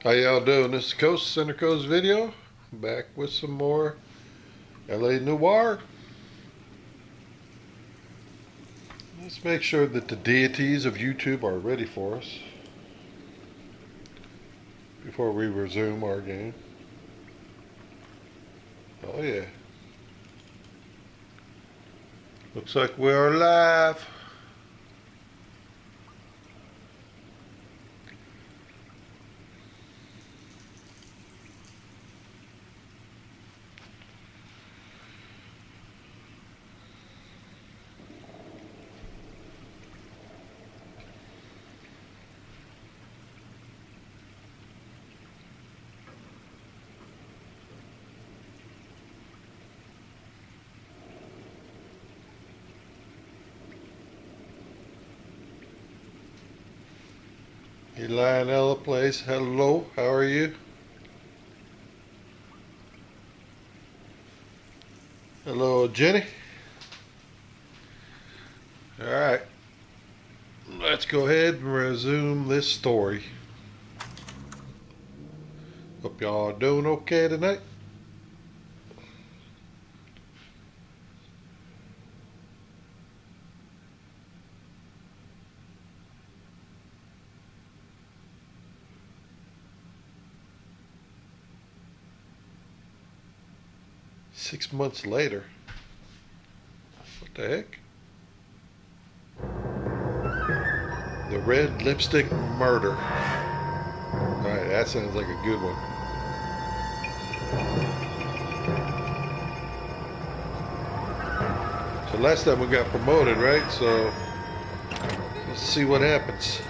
How y'all doing? This is Coast Center Coast video. Back with some more LA Noire. Let's make sure that the deities of YouTube are ready for us before we resume our game. Oh yeah. Looks like we're live. Lionella Place, hello, how are you? Hello, Jenny. Alright, let's go ahead and resume this story. Hope y'all are doing okay tonight. Six months later. What the heck? The Red Lipstick Murder. Alright, that sounds like a good one. So last time we got promoted, right? So let's see what happens.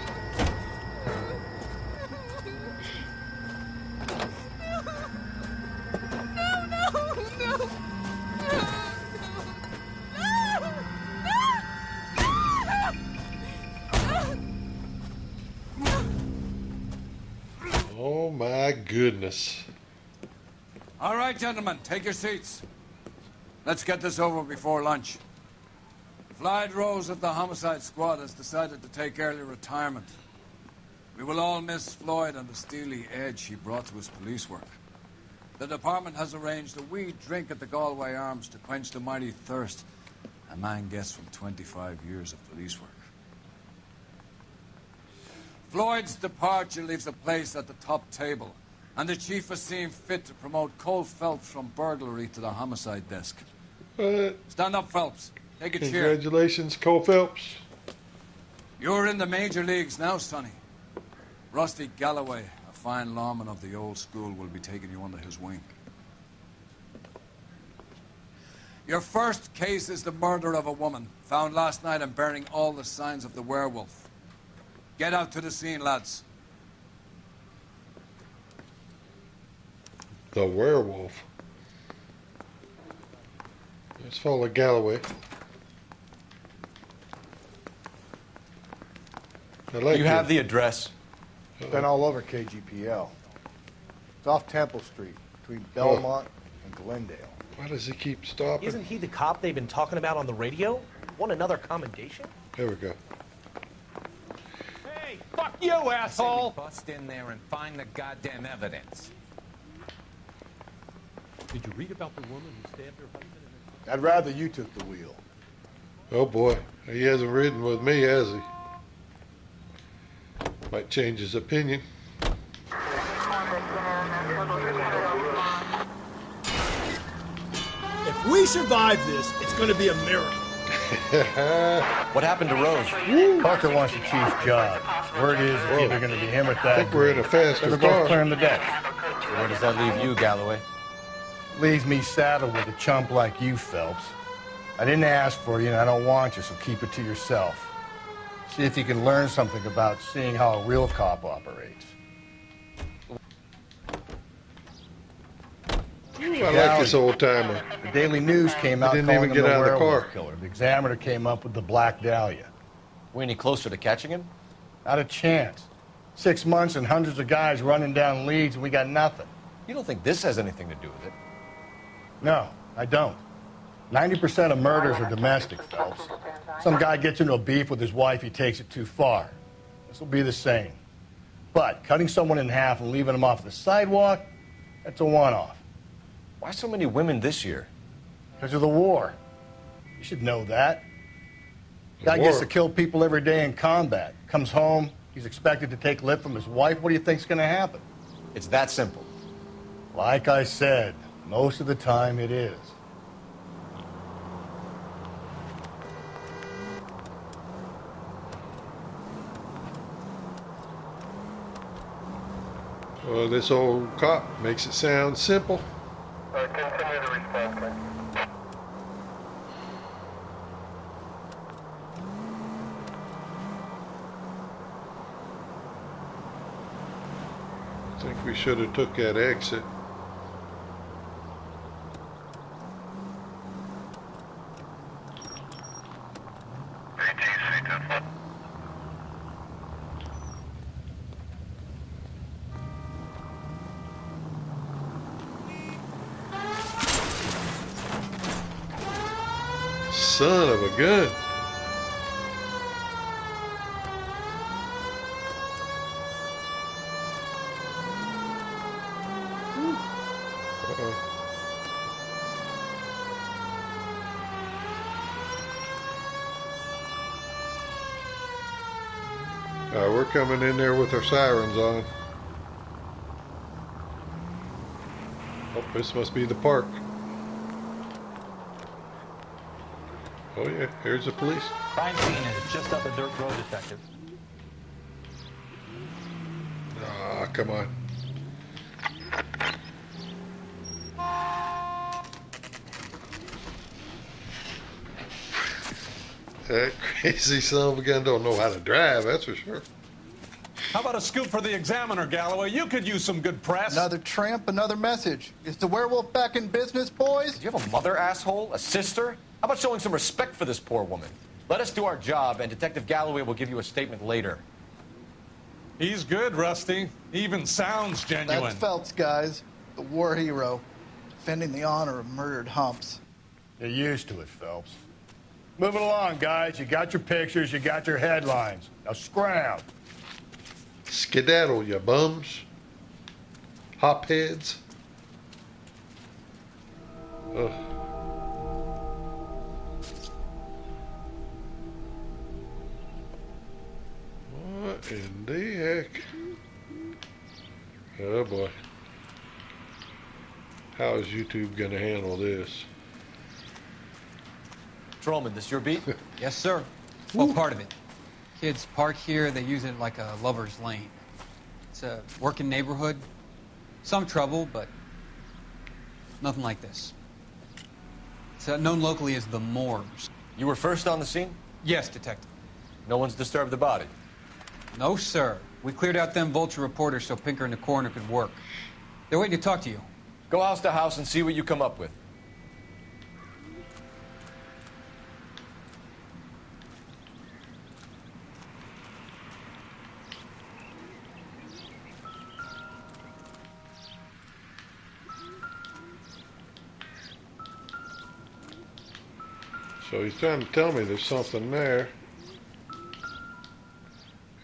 Oh my goodness. All right, gentlemen, take your seats. Let's get this over before lunch. Floyd Rose of the Homicide Squad has decided to take early retirement. We will all miss Floyd and the steely edge he brought to his police work. The department has arranged a wee drink at the Galway Arms to quench the mighty thirst a man gets from 25 years of police work. Floyd's departure leaves a place at the top table, and the chief has seen fit to promote Cole Phelps from burglary to the homicide desk. Stand up, Phelps. Take a cheer. Congratulations, Cole Phelps. You're in the major leagues now, Sonny. Rusty Galloway, a fine lawman of the old school, will be taking you under his wing. Your first case is the murder of a woman, found last night and bearing all the signs of the werewolf. Get out to the scene, lads. The werewolf. Let's follow Galloway. You have the address. It's been all over KGPL. It's off Temple Street, between Belmont and Glendale. Why does he keep stopping? Isn't he the cop they've been talking about on the radio? Want another commendation? There we go. Hey, fuck you, asshole! Bust in there and find the goddamn evidence. Did you read about the woman who stabbed her husband? I'd rather you took the wheel. Oh boy, he hasn't ridden with me, has he? Might change his opinion. If we survive this, it's going to be a miracle. What happened to Rose? Parker wants the chief's job. Word is it's either going to be him or that. I think we're in a faster They're car. both clearing the deck. Where does that leave you, Galloway? Leaves me saddled with a chump like you, Phelps. I didn't ask for you, and I don't want you, so keep it to yourself. See if you can learn something about seeing how a real cop operates. Ooh, I like this old timer. The Daily News came out didn't calling even him get the out of the werewolf car. killer. The Examiner came up with the Black Dahlia. We any closer to catching him? Not a chance. 6 months and hundreds of guys running down leads, and we got nothing. You don't think this has anything to do with it? No, I don't. 90% of murders are domestic, Phelps. Some guy gets into a beef with his wife, he takes it too far. This will be the same. But cutting someone in half and leaving them off the sidewalk, that's a one-off. Why so many women this year? Because of the war. You should know that. Guy gets to kill people every day in combat. Comes home, he's expected to take lip from his wife. What do you think's going to happen? It's that simple. Like I said, most of the time it is. Well, this old cop makes it sound simple. Continue the response, please. I think we should have took that exit. Son of a gun. We're coming in there with our sirens on. Oh, this must be the park. Oh yeah, here's the police. Crime scene is just up a dirt road, detective. Ah, come on. That crazy son of a gun don't know how to drive, that's for sure. How about a scoop for the Examiner, Galloway? You could use some good press. Another tramp, another message. Is the werewolf back in business, boys? Do you have a mother, asshole? A sister? How about showing some respect for this poor woman? Let us do our job, and Detective Galloway will give you a statement later. He's good, Rusty. He even sounds genuine. That's Phelps, guys. The war hero. Defending the honor of murdered humps. You're used to it, Phelps. Moving along, guys. You got your pictures, you got your headlines. Now scram. Skedaddle, you bums. Hopheads. Ugh. What in the heck? Oh boy. How is YouTube going to handle this? Patrolman, this your beat? Yes, sir. Well, part of it. Kids park here, they use it like a lover's lane. It's a working neighborhood. Some trouble, but nothing like this. It's known locally as the Moors. You were first on the scene? Yes, detective. No one's disturbed the body? No, sir. We cleared out them vulture reporters so Pinker and the coroner could work. They're waiting to talk to you. Go house to house and see what you come up with. So he's trying to tell me there's something there.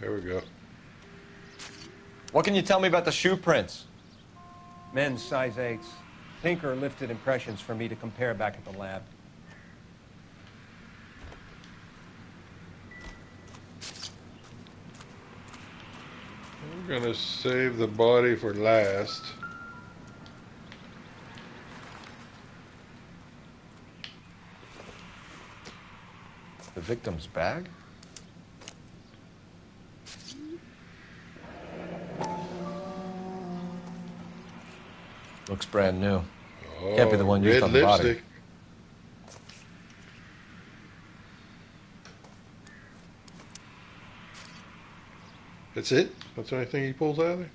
Here we go. What can you tell me about the shoe prints? Men's size 8s. Pinker lifted impressions for me to compare back at the lab. We're gonna save the body for last. The victim's bag? Looks brand new. Oh, Can't be the one used red on the body. lipstick. That's it? That's the only thing he pulls out of there?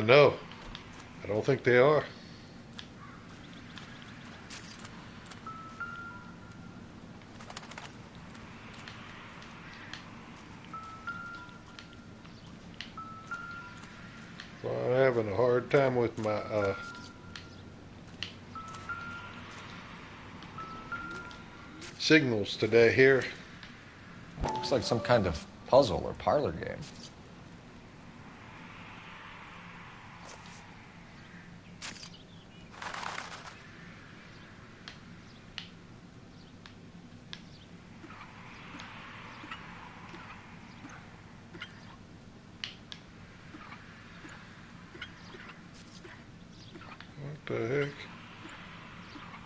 No, I don't think they are. Well, I'm having a hard time with my signals today here. Looks like some kind of puzzle or parlor game. What the heck?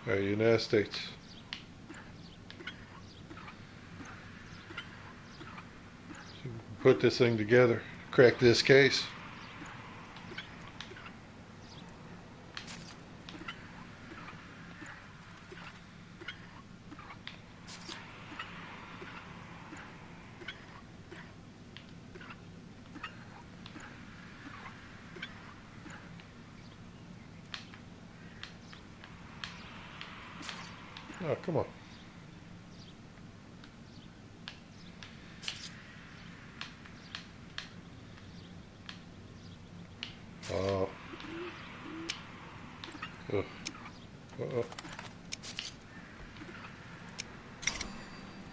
All right, United States. Put this thing together, crack this case. Oh, come on. Oh. Uh-oh.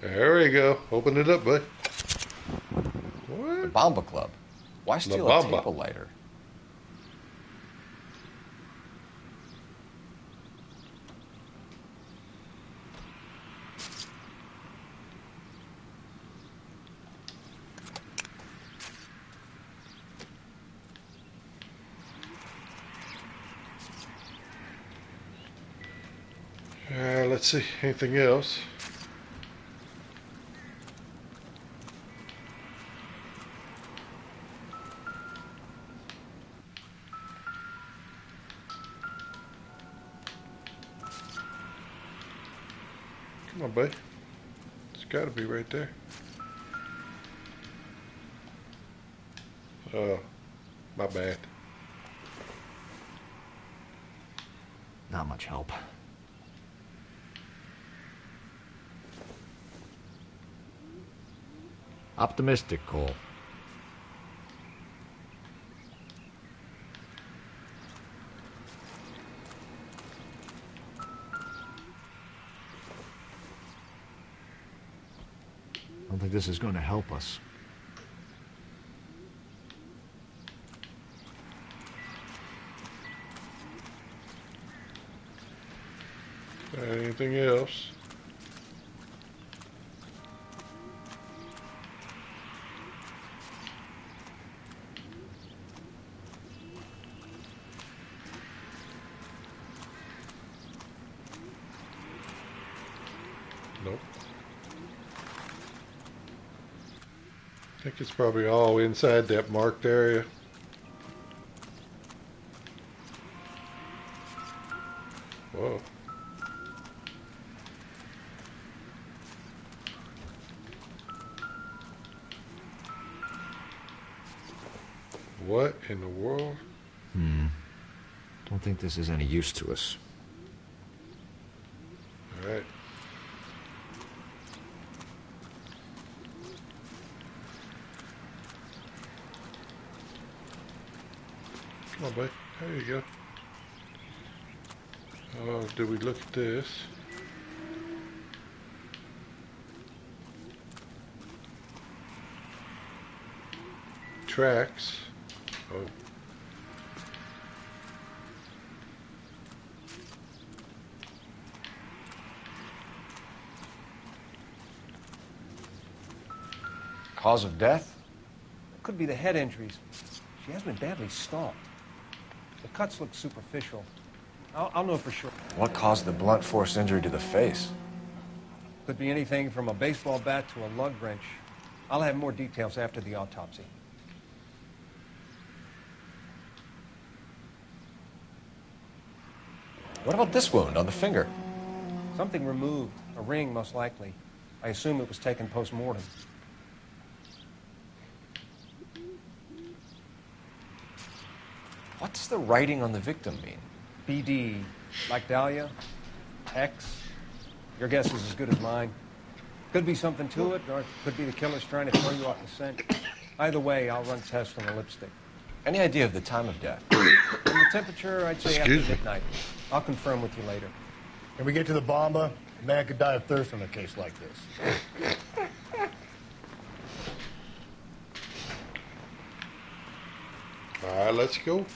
There we go. Open it up, bud. What? The Bomba Club. Why steal a table lighter? Let's see. Anything else? Come on, buddy. It's got to be right there. Oh, my bad. Not much help. Optimistic, Cole. I don't think this is going to help us. Anything else? Nope. I think it's probably all inside that marked area. Whoa. What in the world? Don't think this is any use to us. All right. Come on, buddy. There you go. Oh, did we look at this? Tracks. Oh. Cause of death? Could be the head injuries. She has been badly stalked. The cuts look superficial. I'll know for sure. What caused the blunt force injury to the face? Could be anything from a baseball bat to a lug wrench. I'll have more details after the autopsy. What about this wound on the finger? Something removed. A ring, most likely. I assume it was taken post-mortem. What does the writing on the victim mean? BD, like Dahlia, X. Your guess is as good as mine. Could be something to it, or it could be the killer's trying to throw you off the scent. Either way, I'll run tests on the lipstick. Any idea of the time of death? And the temperature, I'd say Excuse after me. midnight. I'll confirm with you later. Can we get to the bomba? A man could die of thirst in a case like this. All right, let's go.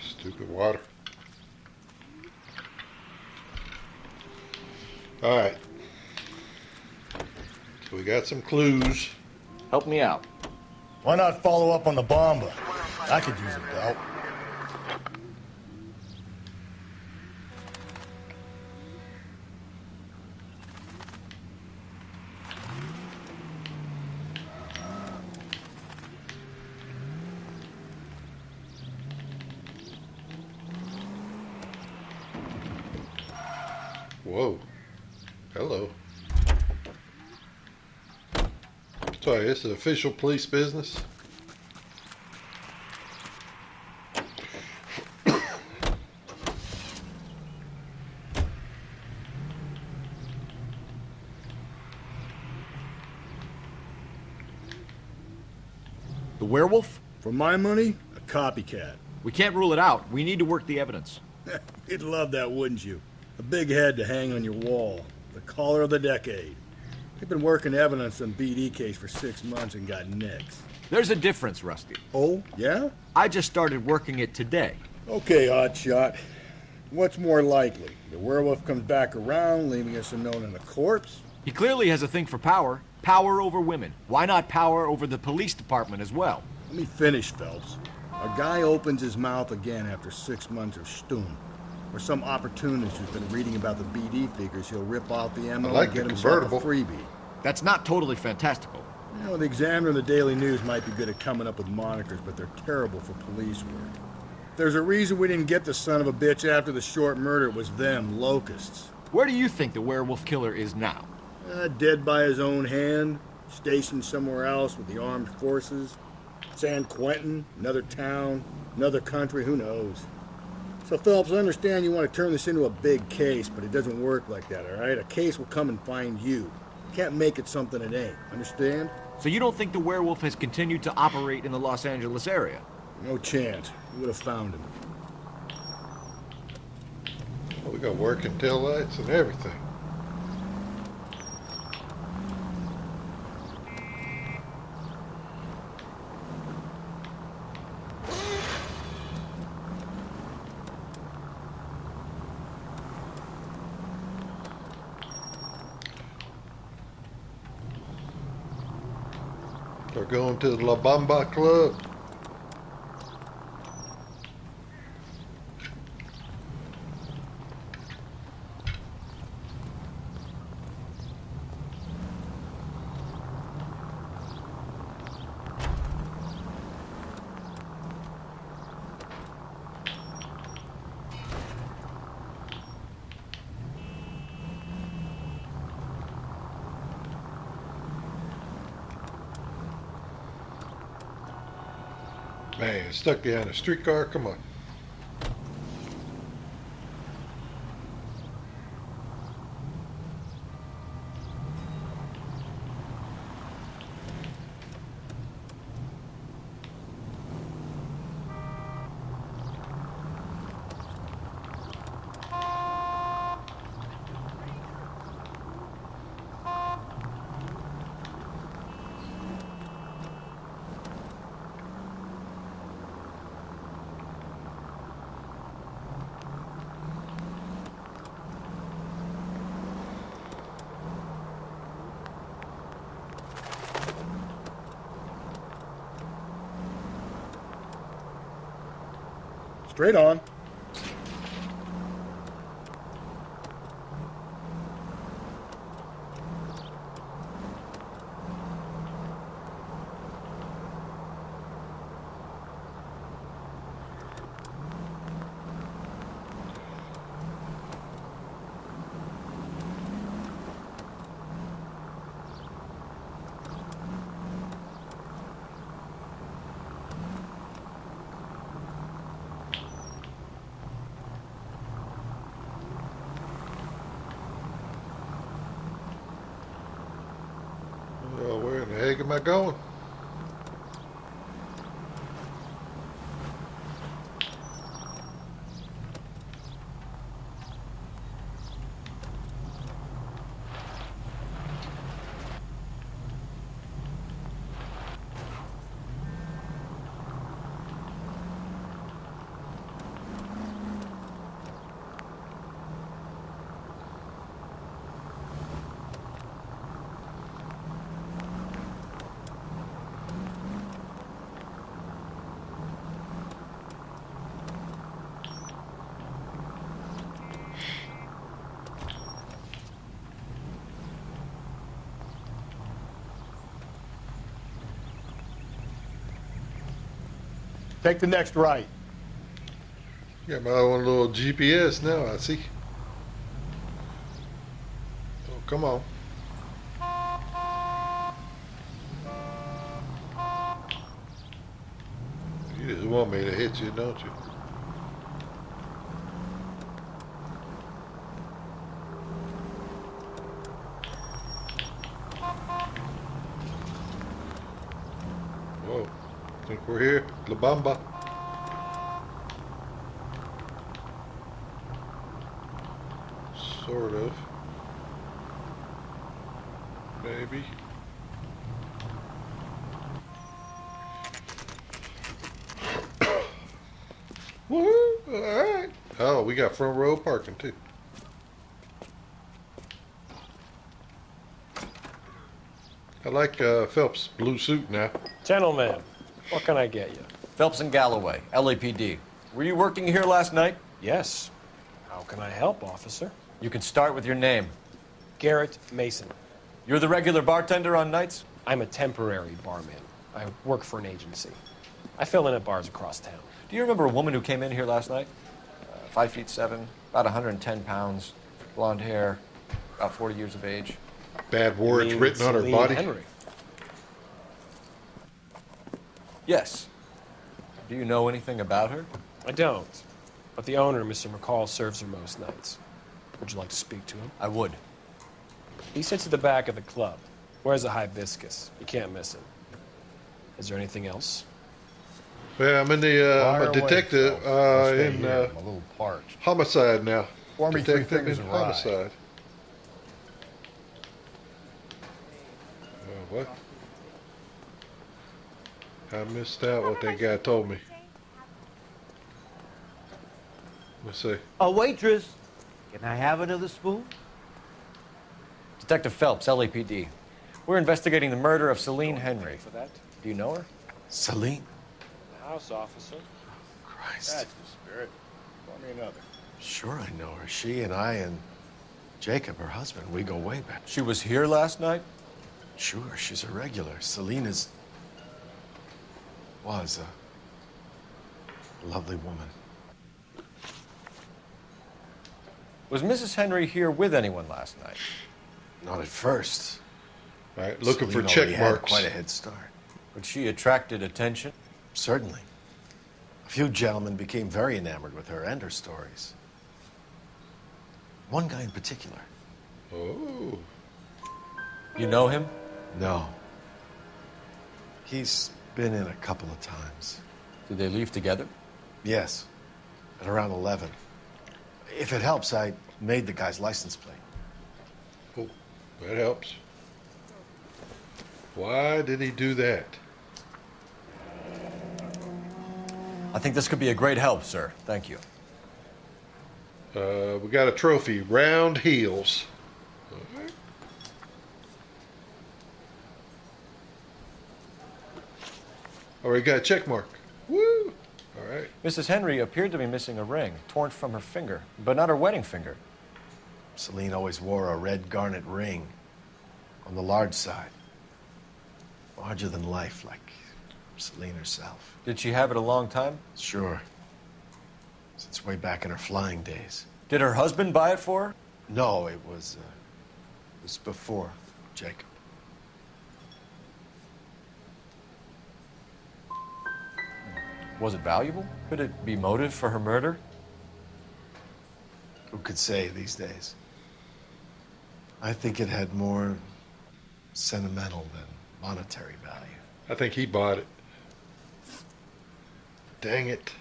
Stupid water. All right. So we got some clues. Help me out. Why not follow up on the bomba? I could use a belt. Whoa. Hello. Sorry, this is official police business. The werewolf? For my money, a copycat. We can't rule it out. We need to work the evidence. You'd love that, wouldn't you? A big head to hang on your wall. The caller of the decade. They've been working evidence on BD case for 6 months and got nicks. There's a difference, Rusty. Oh, yeah? I just started working it today. Okay, hotshot. What's more likely? The werewolf comes back around, leaving us unknown in a corpse? He clearly has a thing for power. Power over women. Why not power over the police department as well? Let me finish, Phelps. A guy opens his mouth again after 6 months of stewing. Or some opportunist who's been reading about the BD figures, he'll rip off the ammo like and get the himself a convertible. freebie. That's not totally fantastical. You know, the Examiner and the Daily News might be good at coming up with monikers, but they're terrible for police work. If there's a reason we didn't get the son of a bitch after the short murder, it was them, locusts. Where do you think the werewolf killer is now? Dead by his own hand, stationed somewhere else with the armed forces. San Quentin, another town, another country, who knows? So, Phelps, I understand you want to turn this into a big case, but it doesn't work like that, all right? A case will come and find you. Can't make it something it ain't, understand? So you don't think the werewolf has continued to operate in the Los Angeles area? No chance. We would have found him. We got working tail lights and everything. They're going to the La Bamba Club. Man, stuck behind a streetcar. Come on. Straight on. not going. Take the next right. Got my own little GPS now, I see. Oh, come on. You just want me to hit you, don't you? Whoa. Think we're here? La Bamba. Sort of. Maybe. Woohoo! Alright. Oh, we got front row parking too. I like Phelps' blue suit now. Gentlemen, what can I get you? Phelps and Galloway, LAPD. Were you working here last night? Yes. How can I help, officer? You can start with your name. Garrett Mason. You're the regular bartender on nights? I'm a temporary barman. I work for an agency. I fill in at bars across town. Do you remember a woman who came in here last night? 5'7", about 110 pounds, blonde hair, about 40 years of age. Bad words written on her Celine body. Henry. Yes. Do you know anything about her? I don't. But the owner, Mr. McCall, serves her most nights. Would you like to speak to him? I would. He sits at the back of the club. Wears a hibiscus. You can't miss him. Is there anything else? Yeah, I'm in the. I'm a detective in I'm a little parched. Homicide now. Pour me 3 Detective fingers in of rye. Homicide. What? I missed out what that guy told me. Let's see. A waitress. Can I have another spoon? Detective Phelps, LAPD. We're investigating the murder of Celine Henry. For that? Do you know her? Celine? The house officer. Christ. That's the spirit. Pour me another. Sure I know her. She and I and Jacob, her husband, we go way back. She was here last night? Sure, she's a regular. Celine was a lovely woman. Was Mrs. Henry here with anyone last night? Not at first. All right, looking for Celine check already had marks. quite a head start. But she attracted attention? Certainly. A few gentlemen became very enamored with her and her stories. One guy in particular. Oh. You know him? No. He's been in a couple of times. Did they leave together? Yes. At around 11. If it helps, I made the guy's license plate. Oh, that helps. Why did he do that? I think this could be a great help, sir. Thank you. We got a trophy. Round heels. All right. Already got a check mark. Woo! All right. Mrs. Henry appeared to be missing a ring, torn from her finger, but not her wedding finger. Celine always wore a red garnet ring on the large side. Larger than life, like Celine herself. Did she have it a long time? Sure. Since way back in her flying days. Did her husband buy it for her? No, it was before Jacob. Was it valuable? Could it be motive for her murder? Who could say these days? I think it had more sentimental than monetary value. I think he bought it. Dang it.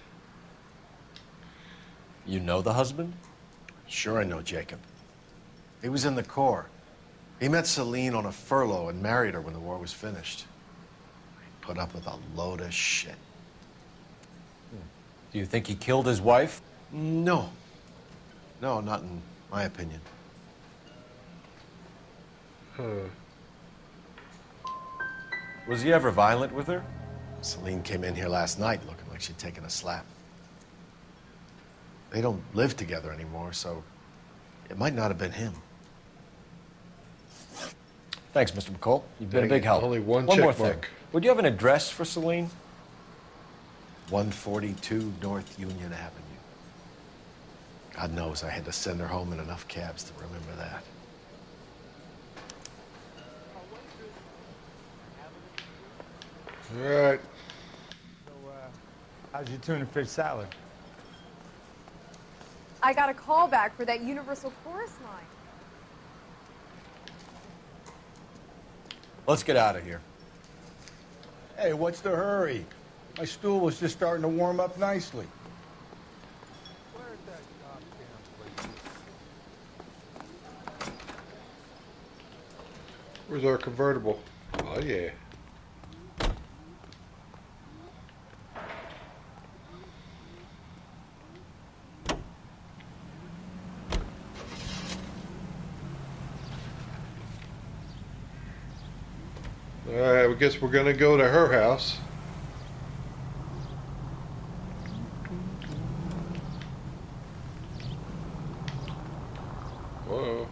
You know the husband? Sure I know Jacob. He was in the Corps. He met Celine on a furlough and married her when the war was finished. He put up with a load of shit. Do you think he killed his wife? No. No, not in my opinion. Was he ever violent with her? Celine came in here last night looking like she'd taken a slap. They don't live together anymore, so it might not have been him. Thanks, Mr. McCall. You've been a big help. Only one more check thing. mark. Would you have an address for Celine? 142 North Union Avenue. God knows I had to send her home in enough cabs to remember that. All right. So, how's your tuna fish salad? I got a call back for that Universal Chorus line. Let's get out of here. Hey, what's the hurry? My stool was just starting to warm up nicely. Where's our convertible? Oh, yeah. All right, I guess we're going to go to her house. Whoa.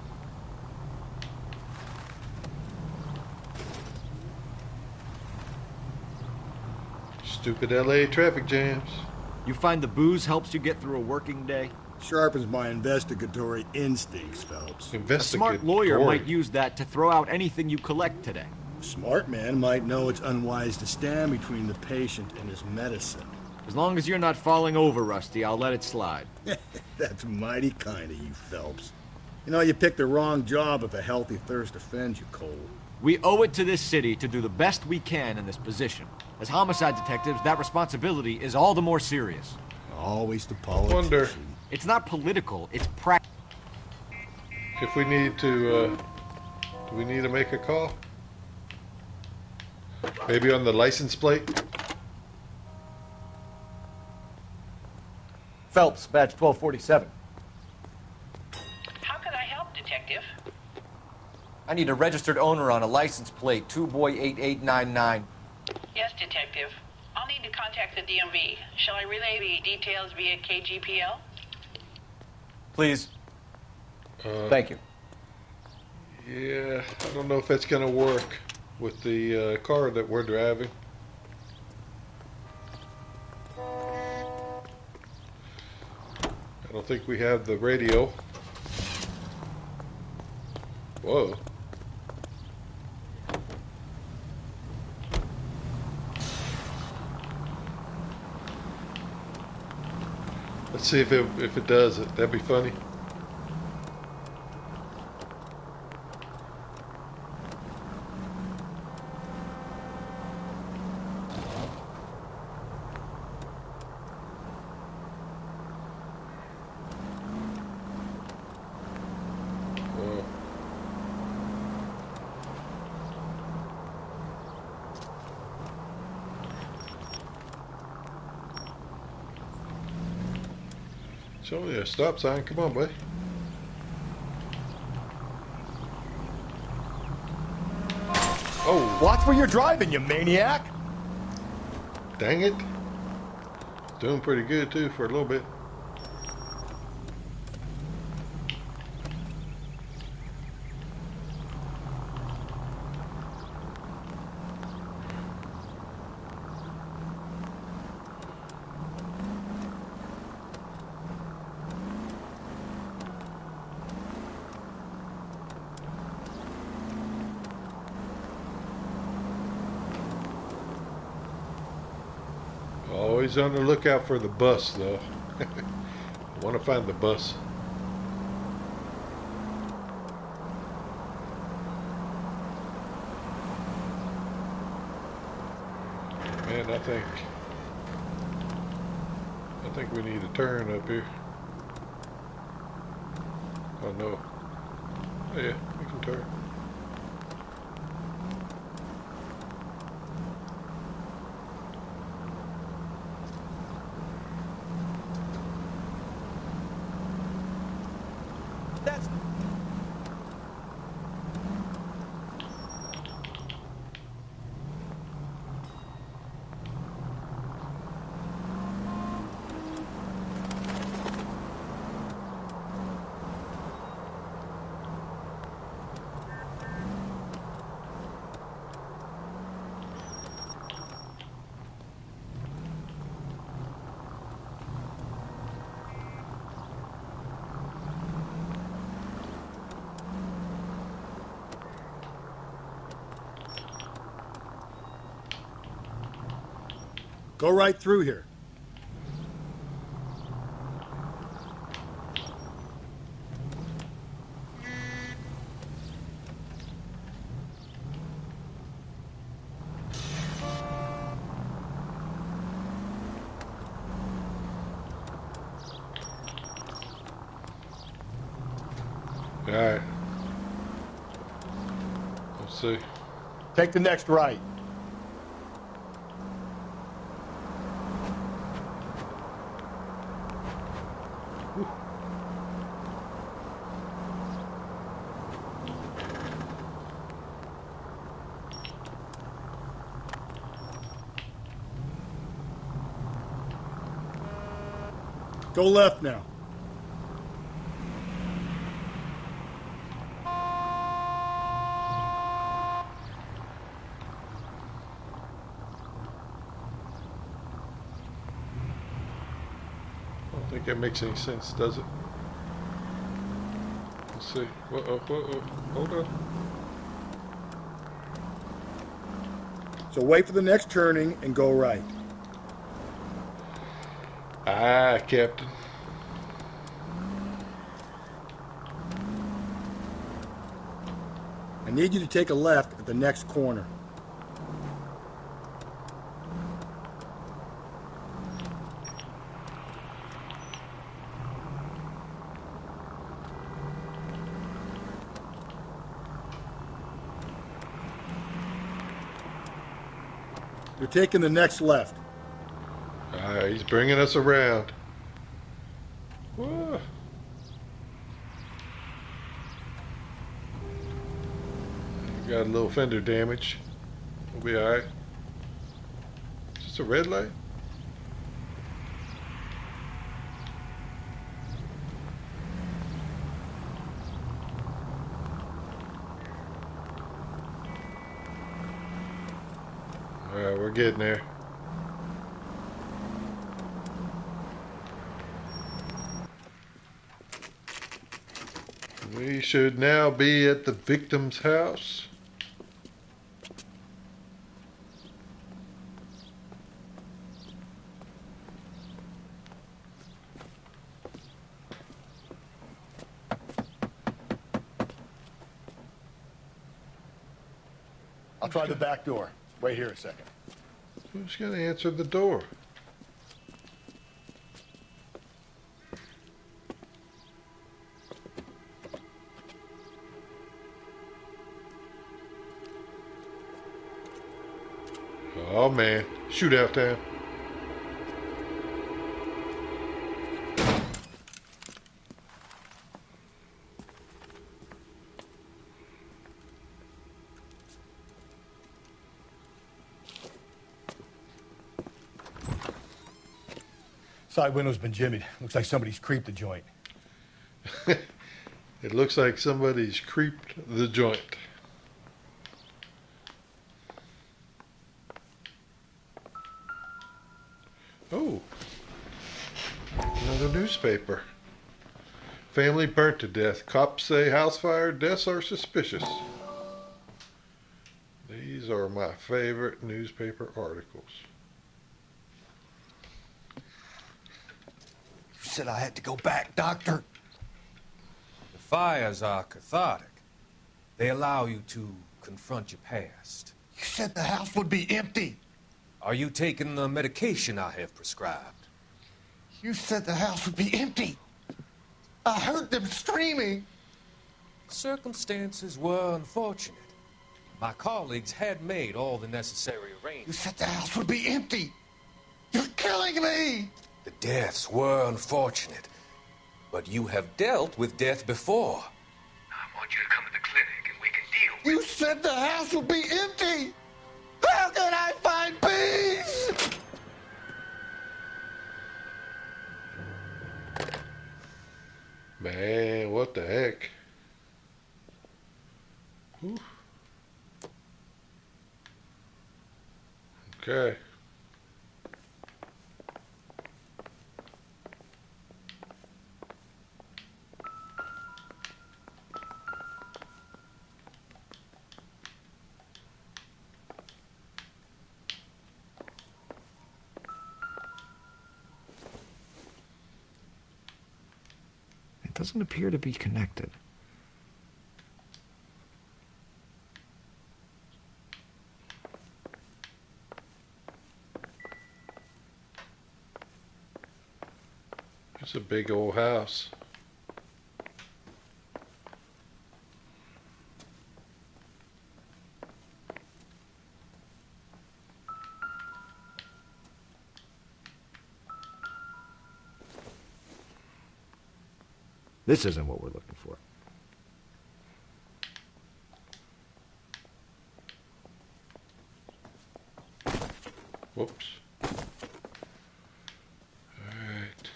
Stupid LA traffic jams. You find the booze helps you get through a working day? Sharpens my investigatory instincts, Phelps. A smart lawyer might use that to throw out anything you collect today. A smart man might know it's unwise to stand between the patient and his medicine. As long as you're not falling over, Rusty, I'll let it slide. That's mighty kind of you, Phelps. You know, you picked the wrong job if a healthy thirst offends you, Cole. We owe it to this city to do the best we can in this position. As homicide detectives, that responsibility is all the more serious. Always the politician. It's not political, it's practical. If we need to, do we need to make a call? Maybe on the license plate? Phelps, badge 1247. How can I help, Detective? I need a registered owner on a license plate, 2boy8899. Yes, Detective. I'll need to contact the DMV. Shall I relay the details via KGPL? Please. Thank you. Yeah, I don't know if that's going to work with the car that we're driving. I don't think we have the radio. Whoa. Let's see if it does it. That'd be funny. It's only a stop sign. Come on, buddy. Oh. Watch where you're driving, you maniac. Dang it. Doing pretty good, too, for a little bit. Always on the lookout for the bus, though. I want to find the bus. I think we need a turn up here. Oh no. Oh yeah, we can turn. That's... Go right through here. All right. Let's see. Take the next right. Go left now. I don't think that makes any sense, does it? Let's see. Whoa. Hold on. So wait for the next turning and go right. Ah, Captain. I need you to take a left at the next corner. You're taking the next left. He's bringing us around. Whoa. Got a little fender damage. We'll be alright. Is this a red light? Alright, we're getting there. We should now be at the victim's house. I'll try the back door. Wait here a second. Who's going to answer the door? Oh man, shootout time. Side window's been jimmied. Looks like somebody's creeped the joint. It looks like somebody's creeped the joint. Oh, another newspaper. Family burnt to death. Cops say house fire deaths are suspicious. These are my favorite newspaper articles. You said I had to go back, Doctor. The fires are cathartic. They allow you to confront your past. You said the house would be empty. Are you taking the medication I have prescribed? You said the house would be empty. I heard them screaming. Circumstances were unfortunate. My colleagues had made all the necessary You arrangements. said the house would be empty. You're killing me. The deaths were unfortunate, but you have dealt with death before. I want you to come to the clinic and we can deal with You said the house would be empty. How can I find peace? Man, what the heck? Whew. Okay. It doesn't appear to be connected. It's a big old house. This isn't what we're looking for. Whoops. Alright.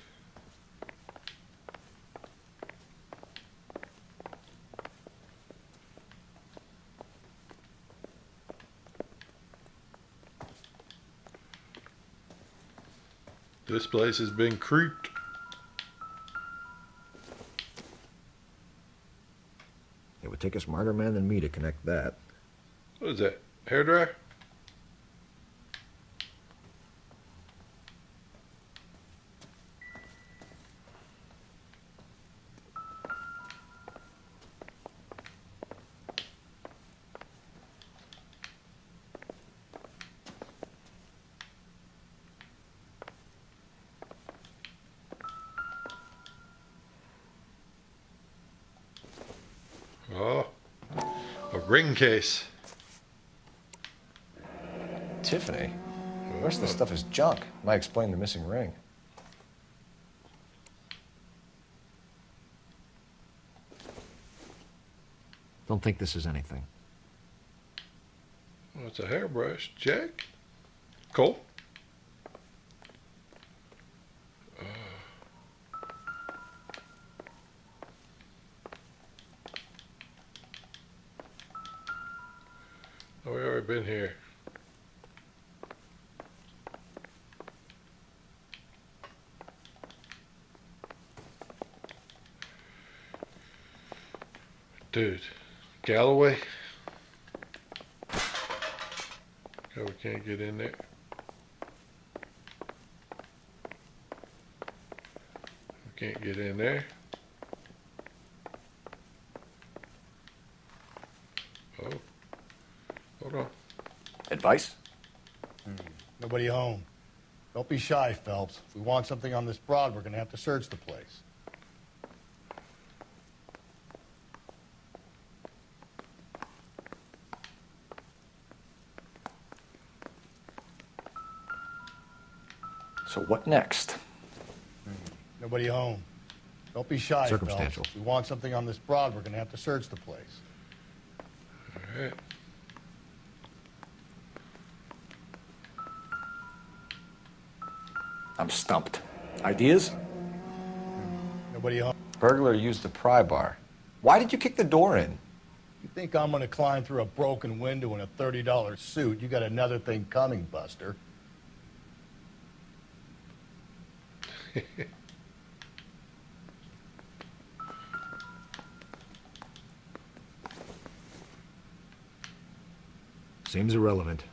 This place has been creeped. It would take a smarter man than me to connect that. What is that? Hairdryer? Oh, a ring case. Tiffany? The rest of the stuff is junk. Might explain the missing ring. Don't think this is anything. Oh, it's a hairbrush. Jack? Cole? Oh, we already been here. Dude, Galloway? Oh, we can't get in there. We can't get in there. Oh. Hold on. Advice? Nobody home. Don't be shy, Phelps. If we want something on this broad, we're going to have to search the place. So what next? Nobody home. Don't be shy, Circumstantial. Phelps. If we want something on this broad, we're going to have to search the place. All right. I'm stumped. Ideas? Nobody home. Burglar used the pry bar. Why did you kick the door in? You think I'm going to climb through a broken window in a $30 suit? You got another thing coming, Buster. Seems irrelevant.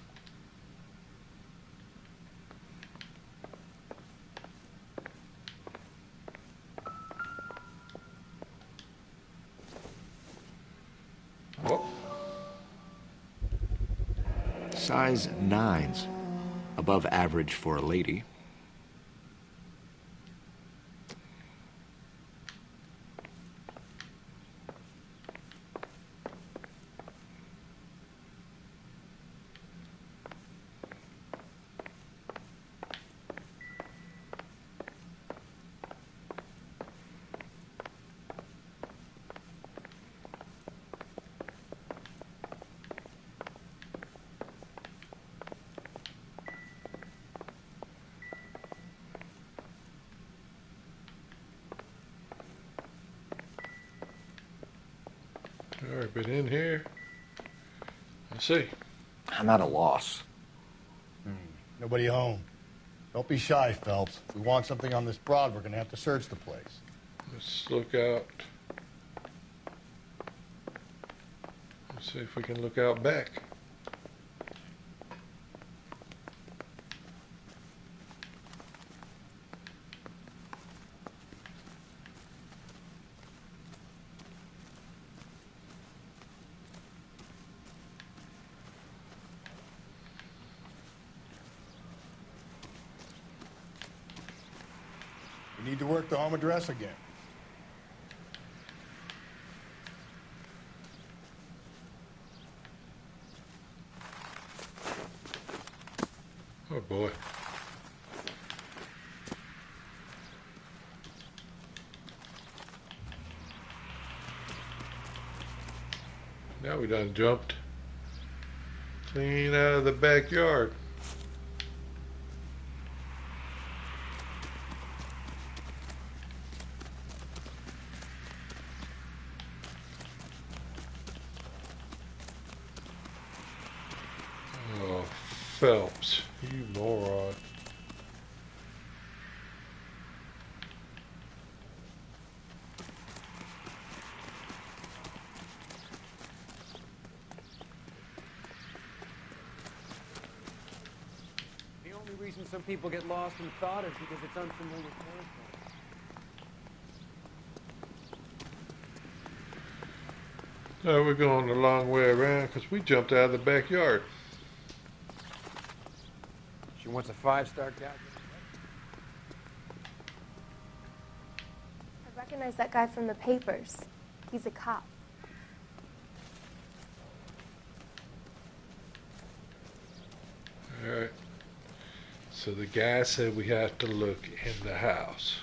Size 9s. A above average for a lady. Alright, been in here. Let's see. I'm at a loss. Nobody home. Don't be shy, Phelps. If we want something on this broad, we're going to have to search the place. Let's look out. Let's see if we can look out back. We need to work the home address again. Oh boy. Now we done jumped clean out of the backyard. Oh, Phelps, you moron. The only reason some people get lost in thought is because it's unfamiliar territory. So we're going the long way around because we jumped out of the backyard. She wants a 5-star cat. I recognize that guy from the papers. He's a cop. Alright. So the guy said we have to look in the house.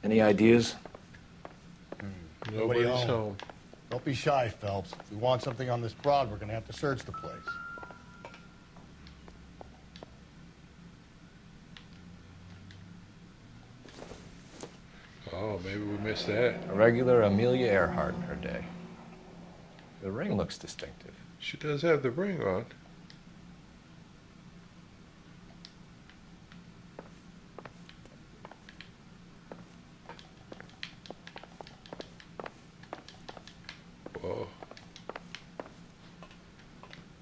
Any ideas? Nobody's home. Don't be shy, Phelps. If we want something on this broad, we're going to have to search the place. Oh, maybe we missed that. A regular Amelia Earhart in her day. The ring looks distinctive. She does have the ring on. Whoa.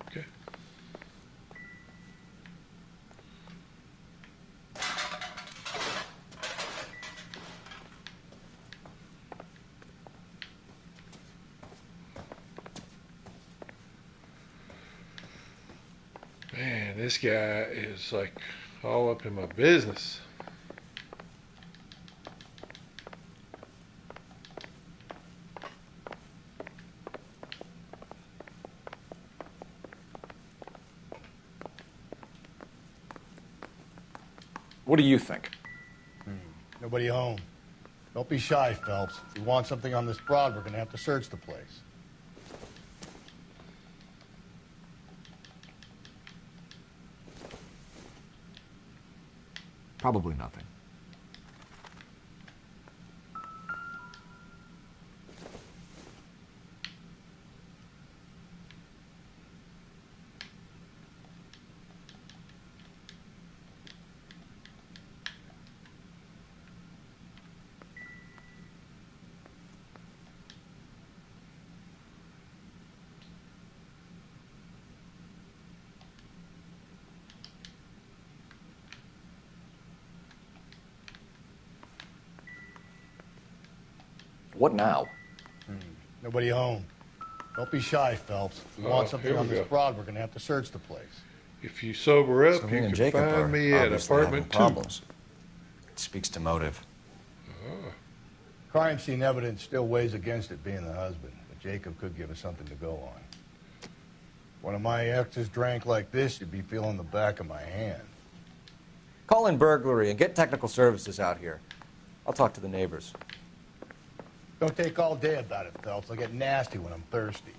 Okay. Man, this guy is like all up in my business. What do you think? Nobody home. Don't be shy, Phelps. If we want something on this broad, we're going to have to search the place. Probably nothing. What now? Nobody home. Don't be shy, Phelps. If we want something on this broad, we're going to have to search the place. If you sober up, Celine you and can Jacob are find me at obviously having apartment 2. problems. It speaks to motive. Crime scene evidence still weighs against it being the husband, but Jacob could give us something to go on. One of my exes drank like this, you'd be feeling the back of my hand. Call in burglary and get technical services out here. I'll talk to the neighbors. Don't take all day about it, Phelps. I get nasty when I'm thirsty.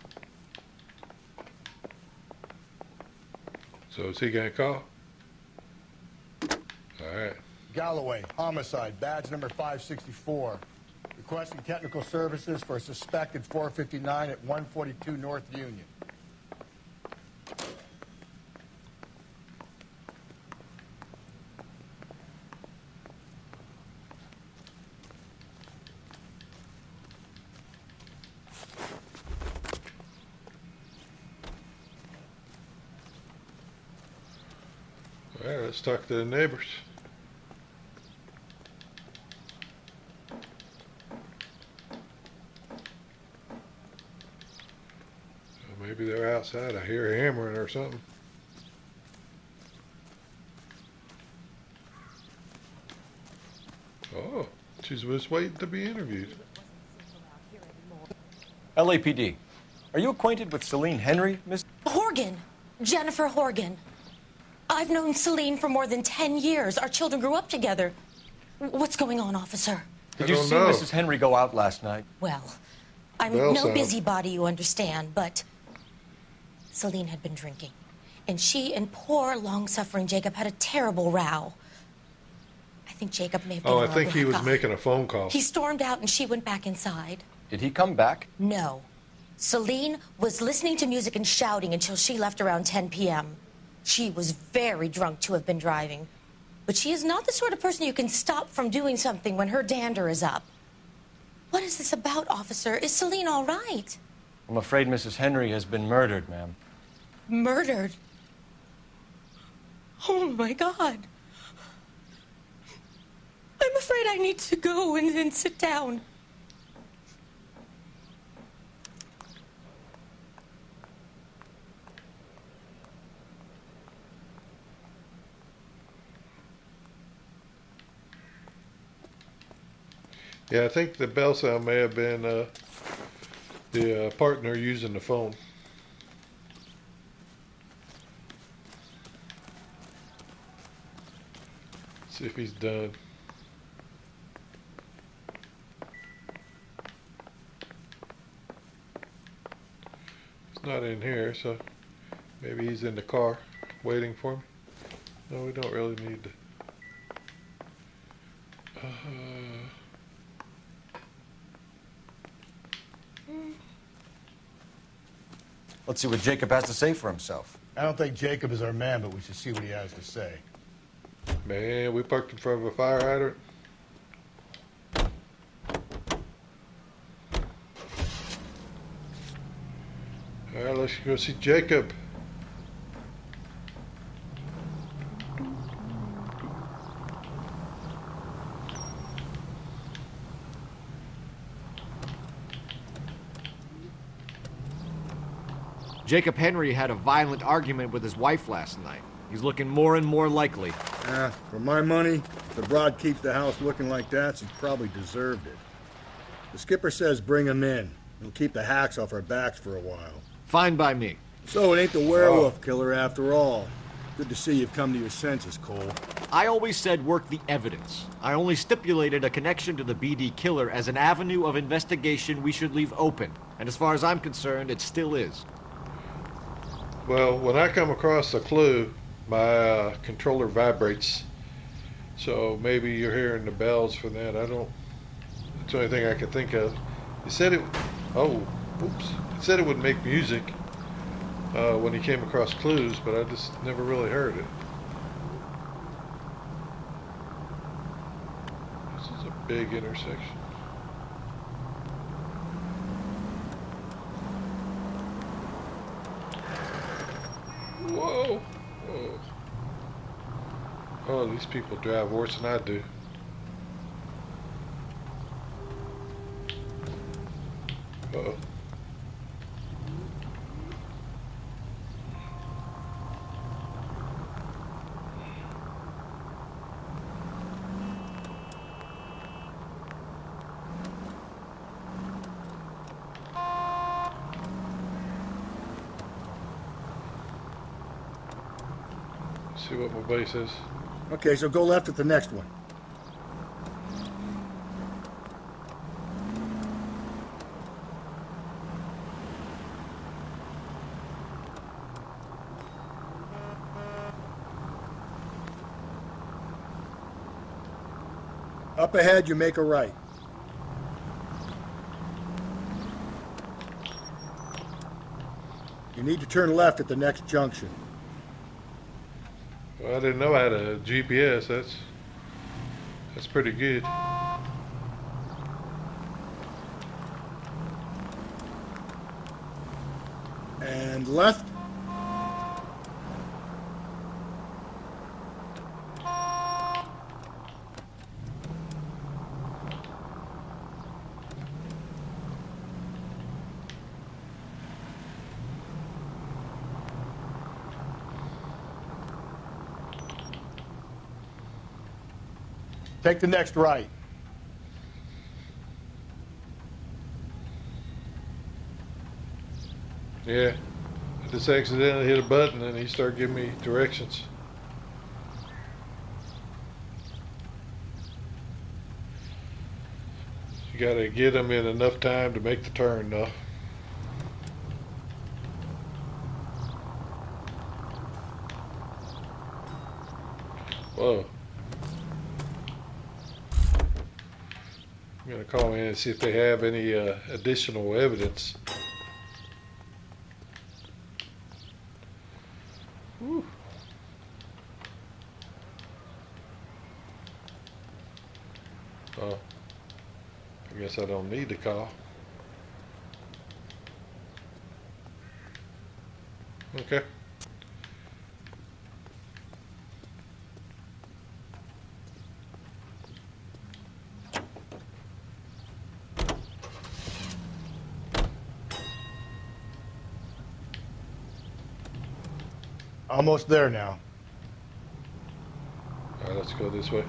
So is he going to call? All right. Galloway, homicide, badge number 564. Requesting technical services for a suspected 459 at 142 North Union. All right, let's talk to the neighbors. Maybe they're outside. I hear hammering or something. Oh, she's just waiting to be interviewed. LAPD. Are you acquainted with Celine Henry, Miss? Horgan. Jennifer Horgan. I've known Celine for more than 10 years. Our children grew up together. What's going on, officer? Did you see Mrs. Henry go out last night? Well, I'm no busybody, you understand, but Celine had been drinking. And she and poor, long-suffering Jacob had a terrible row. I think Jacob may have been I think he was making a phone call. He stormed out and she went back inside. Did he come back? No. Celine was listening to music and shouting until she left around 10 p.m. She was very drunk to have been driving. But she is not the sort of person you can stop from doing something when her dander is up. What is this about, officer? Is Celine all right? I'm afraid Mrs. Henry has been murdered, ma'am. Murdered? Oh, my God. I'm afraid I need to go and sit down. Yeah, I think the bell sound may have been the partner using the phone. See if he's done. He's not in here, so maybe he's in the car waiting for me. No, we don't really need to. Let's see what Jacob has to say for himself. I don't think Jacob is our man, but we should see what he has to say. Man, we parked in front of a fire hydrant. All right, let's go see Jacob. Jacob Henry had a violent argument with his wife last night. He's looking more and more likely. For my money, if the broad keeps the house looking like that, she probably deserved it. The skipper says bring him in. He'll keep the hacks off our backs for a while. Fine by me. So it ain't the werewolf killer after all. Good to see you've come to your senses, Cole. I always said work the evidence. I only stipulated a connection to the BD killer as an avenue of investigation we should leave open. And as far as I'm concerned, it still is. Well, when I come across a clue, my controller vibrates. So maybe you're hearing the bells for that. I don't. That's the only thing I could think of. He said it. Oh, oops. He said it would make music when he came across clues, but I just never really heard it. This is a big intersection. Whoa. Whoa. Oh, these people drive worse than I do. See what my buddy says. Okay, so go left at the next one. Up ahead, you make a right. You need to turn left at the next junction. Well, I didn't know I had a GPS. That's pretty good. And left. Take the next right. Yeah. I just accidentally hit a button and he started giving me directions. You gotta get them in enough time to make the turn, though. Whoa. I'm gonna call in and see if they have any additional evidence. Whew. Oh, I guess I don't need to call. Okay. Almost there now. All right, let's go this way.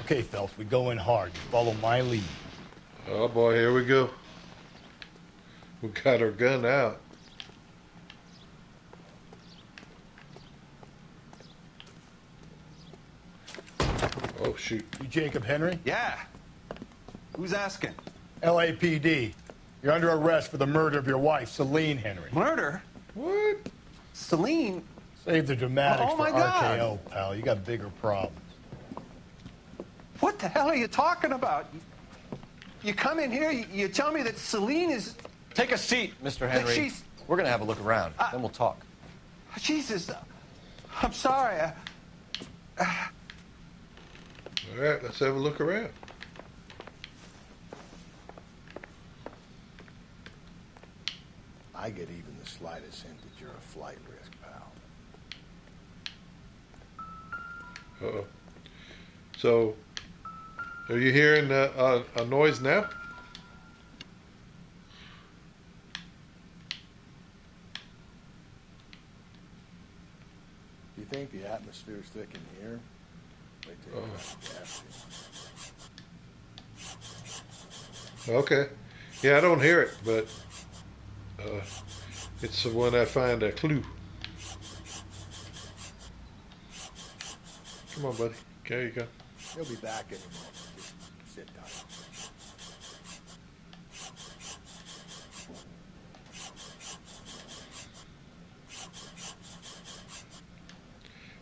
Okay, Phelps, we go in hard. You follow my lead. Oh boy, here we go. We got our gun out. Oh shoot. You Jacob Henry? Yeah. Who's asking? LAPD. You're under arrest for the murder of your wife, Celine Henry. Murder? What? Celine? Save the dramatics Oh, for my God. RKO, pal. You got bigger problems. What the hell are you talking about? You come in here, you tell me that Celine is... Take a seat, Mr. Henry. she's- We're going to have a look around. Then we'll talk. Jesus, I'm sorry. All right, let's have a look around. I get even the slightest hint that you're a flight risk, pal. Uh-oh. So, are you hearing a noise now? Do you think the atmosphere's thick in here? Wait till you gas it. Okay. Yeah, I don't hear it, but it's when I find a clue. Come on, buddy. There you go. He'll be back in a moment. Just sit down.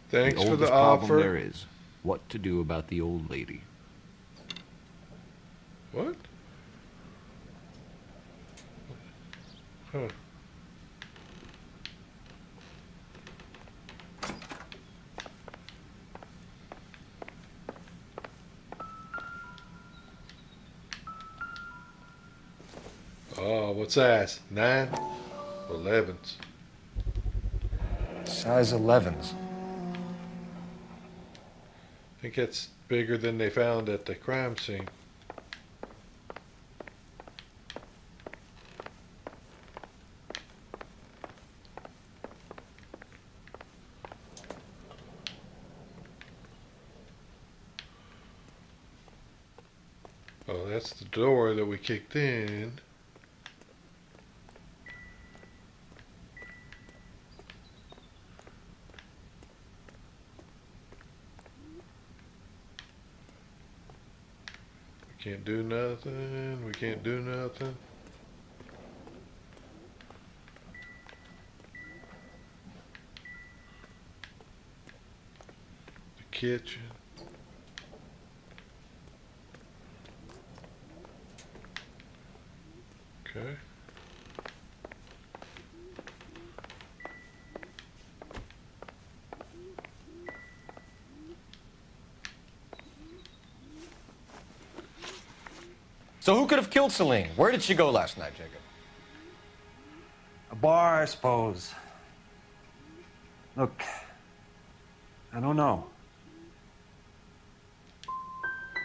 Thanks the for the oldest problem offer. there is what to do about the old lady. What? Huh. Oh, what size? 9? 11s. Size 11s. I think that's bigger than they found at the crime scene. Oh, that's the door that we kicked in. We can't do nothing. We can't do nothing. The kitchen. Okay. So who could have killed Celine? Where did she go last night, Jacob? A bar, I suppose. Look, I don't know.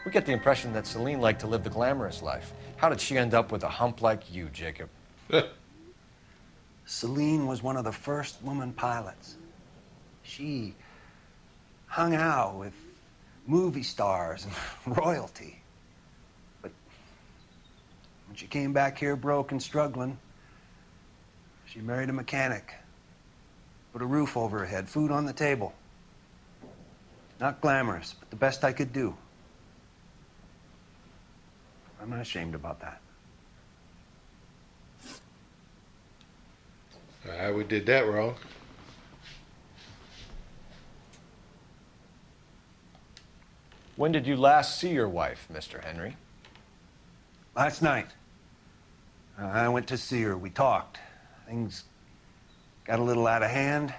We get the impression that Celine liked to live the glamorous life. How did she end up with a hump like you, Jacob? Celine was one of the first woman pilots. She hung out with movie stars and royalty. But when she came back here broke and struggling, she married a mechanic. Put a roof over her head, food on the table. Not glamorous, but the best I could do. I'm not ashamed about that. We did that wrong. When did you last see your wife, Mr. Henry? Last night. I went to see her. We talked. Things got a little out of hand.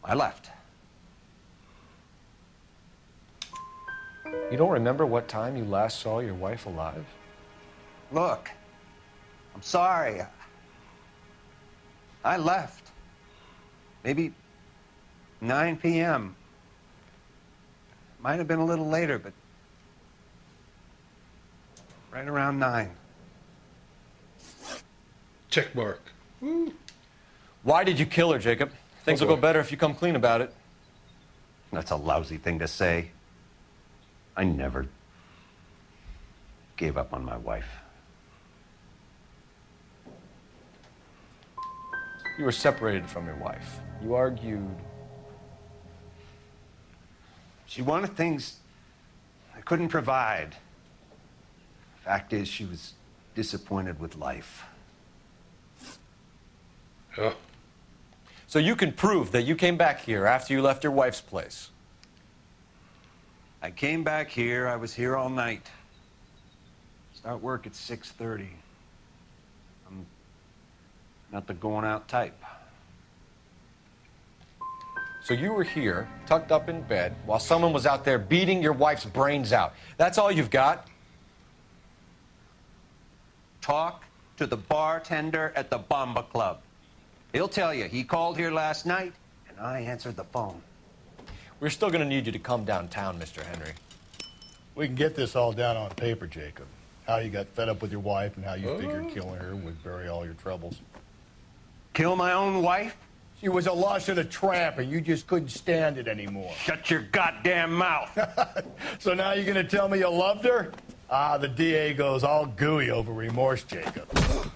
I left. You don't remember what time you last saw your wife alive? Look, I'm sorry. I left. Maybe 9 p.m. Might have been a little later, but right around 9. Check mark. Woo. Why did you kill her, Jacob? Things will go better if you come clean about it. That's a lousy thing to say. I never gave up on my wife. You were separated from your wife. You argued. She wanted things I couldn't provide. Fact is, she was disappointed with life. Oh. So you can prove that you came back here after you left your wife's place. I came back here. I was here all night. Start work at 6:30. I'm not the going out type. So you were here, tucked up in bed, while someone was out there beating your wife's brains out. That's all you've got? Talk to the bartender at the Bomba Club. He'll tell you he called here last night, and I answered the phone. We're still going to need you to come downtown, Mr. Henry. We can get this all down on paper, Jacob. How you got fed up with your wife and how you figured killing her would bury all your troubles. Kill my own wife? She was a lush and a tramp, and you just couldn't stand it anymore. Shut your goddamn mouth. So now you're going to tell me you loved her? Ah, the DA goes all gooey over remorse, Jacob.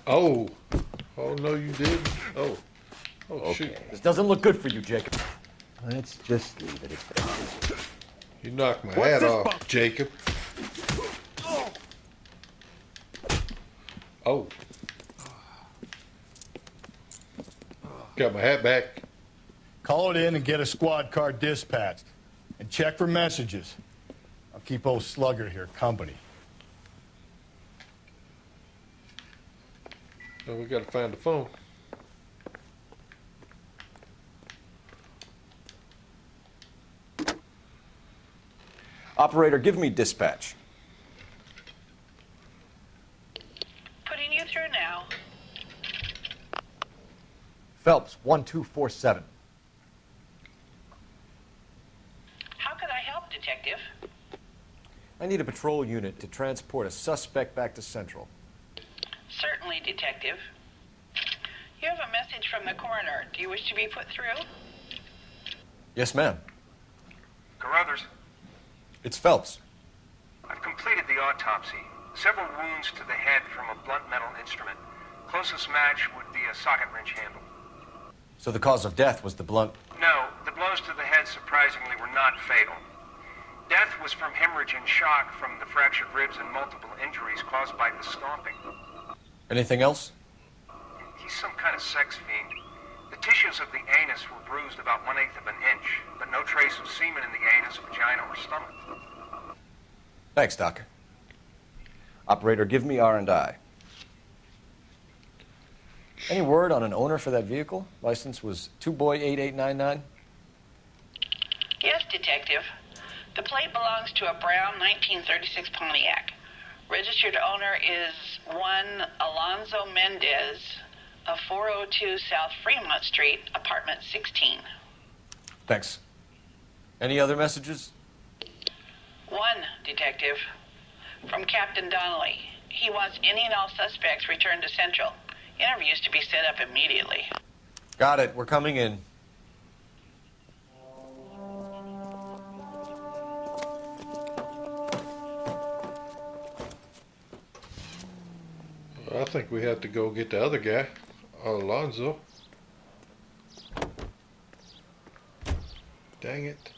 Oh. Oh, no, you didn't. Oh. Oh, okay. Shoot. This doesn't look good for you, Jacob. Let's just leave it at that. You knocked my hat off, Jacob. Oh. Got my hat back. Call it in and get a squad car dispatched. And check for messages. I'll keep old Slugger here company. Oh, we got to find the phone. Operator, give me dispatch. Putting you through now. Phelps, 1247. How could I help, Detective? I need a patrol unit to transport a suspect back to Central. Certainly, Detective. You have a message from the coroner. Do you wish to be put through? Yes, ma'am. Carruthers, It's Phelps. I'm I've completed the autopsy. Several wounds to the head from a blunt metal instrument. Closest match would be a socket wrench handle. So the cause of death was the blunt... No, the blows to the head surprisingly were not fatal. Death was from hemorrhage and shock from the fractured ribs and multiple injuries caused by the stomping. Anything else? He's some kind of sex fiend. The tissues of the anus were bruised about 1/8 of an inch, but no trace of semen in the anus, vagina, or stomach. Thanks, Doctor. Operator, give me R&I. Any word on an owner for that vehicle? License was 2boy8899. Yes, Detective. The plate belongs to a brown 1936 Pontiac. Registered owner is one Alonzo Mendez of 402 South Fremont Street, apartment 16. Thanks. Any other messages? One, Detective. From Captain Donnelly. He wants any and all suspects returned to Central. Interviews to be set up immediately. Got it. We're coming in. I think we have to go get the other guy, Alonzo. Dang it.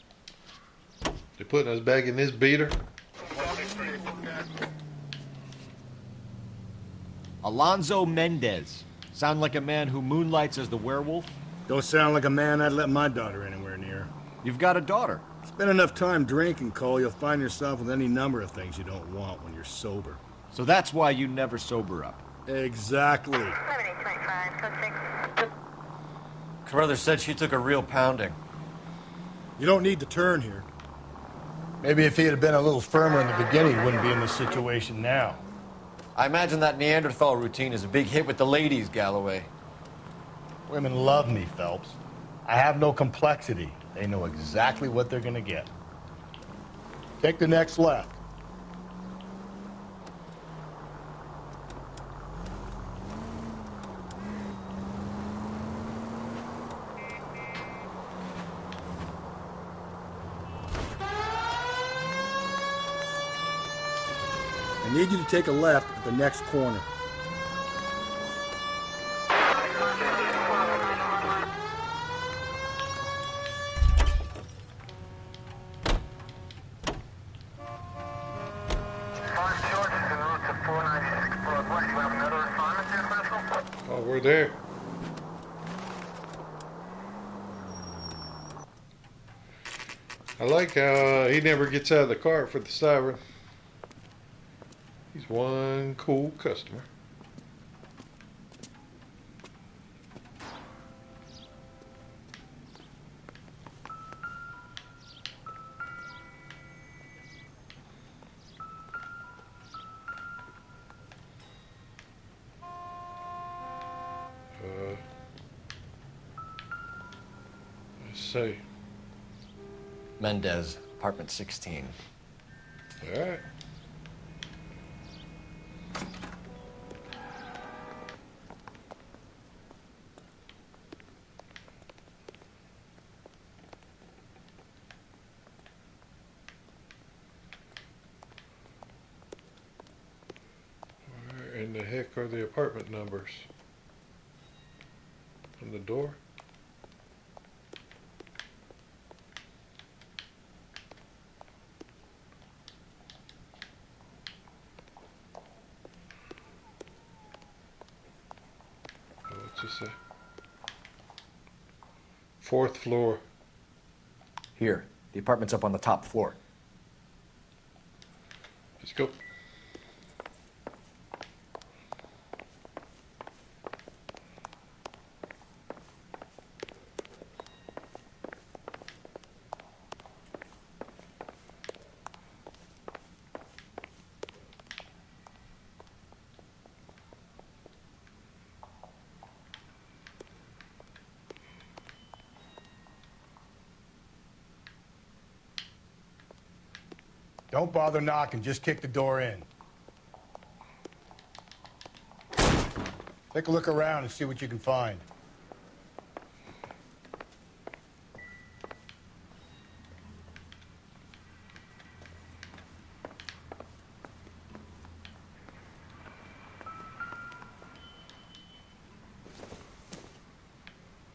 They're putting us back in this beater. Alonzo Mendez. Sound like a man who moonlights as the werewolf? Don't sound like a man I'd let my daughter anywhere near. You've got a daughter. Spend enough time drinking, Cole, you'll find yourself with any number of things you don't want when you're sober. So that's why you never sober up. Exactly. Carruthers said she took a real pounding. You don't need to turn here. Maybe if he had been a little firmer in the beginning, he wouldn't be in this situation now. I imagine that Neanderthal routine is a big hit with the ladies, Galloway. Women love me, Phelps. I have no complexity. They know exactly what they're gonna get. Take the next left. I need you to take a left at the next corner. Oh, we're there. I like how he never gets out of the car for the siren. He's one cool customer. Let's see. Mendez, apartment 16. All right. Where in the heck are the apartment numbers? On the door? What's it say? 4th floor. Here. The apartment's up on the top floor. Let's go. Don't bother knocking, just kick the door in. Take a look around and see what you can find.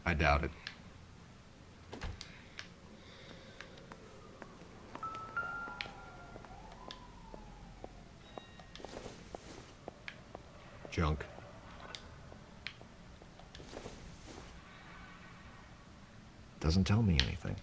I doubt it. Junk. Doesn't tell me anything.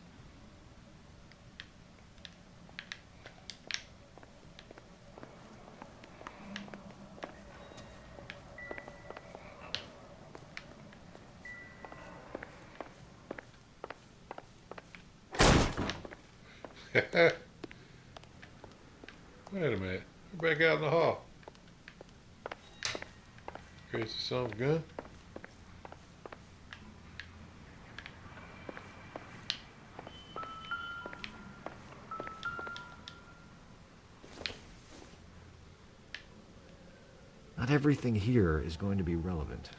Wait a minute. We're back out in the hall. Crazy son of a gun. Not everything here is going to be relevant.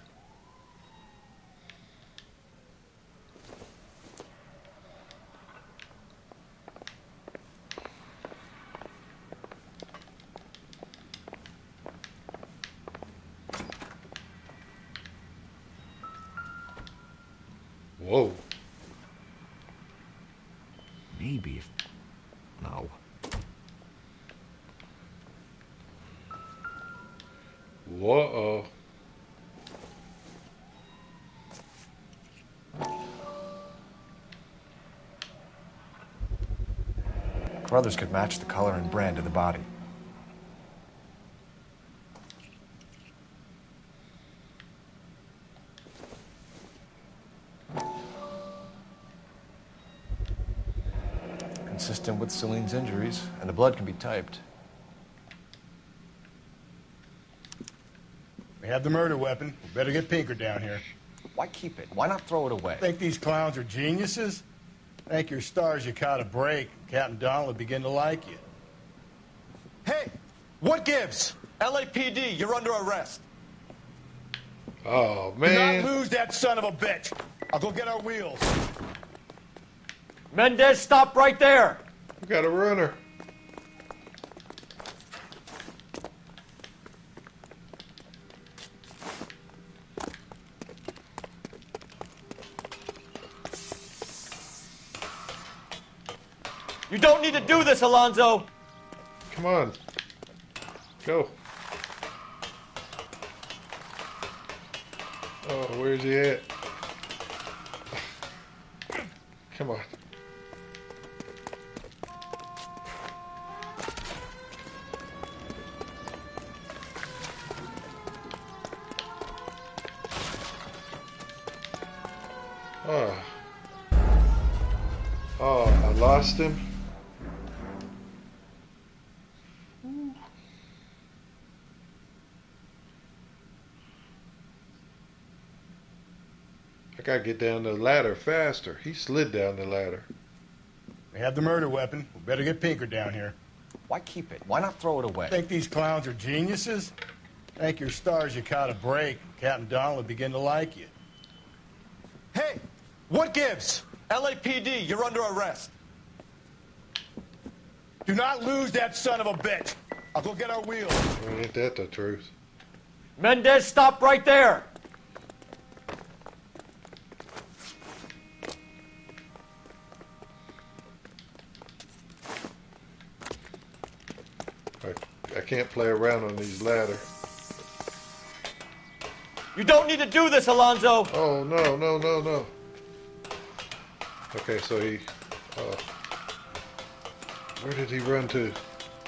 Whoa. Maybe if... No. Whoa. Brothers could match the color and brand of the body. Consistent with Celine's injuries, and the blood can be typed. We have the murder weapon. We better get Pinker down here. Why keep it? Why not throw it away? Think these clowns are geniuses? Thank your stars you caught a break. Captain Donald will begin to like you. Hey, what gives? LAPD, you're under arrest. Oh, Do man. not lose that son of a bitch. I'll go get our wheels. Mendez, stop right there! We got a runner. You don't need to do this, Alonzo! Come on. Go. Oh, where's he at? Come on. Oh. Oh, I lost him. I gotta get down the ladder faster. He slid down the ladder. We have the murder weapon. We better get Pinker down here. Why keep it? Why not throw it away? Think these clowns are geniuses? Thank your stars you caught a break. Captain Donald will begin to like you. Hey, what gives? LAPD, you're under arrest. Do not lose that son of a bitch. I'll go get our wheels. Well, ain't that the truth? Mendez, stop right there! I can't play around on these ladders. You don't need to do this, Alonzo! Oh, no, no, no, no. Okay, so he... where did he run to?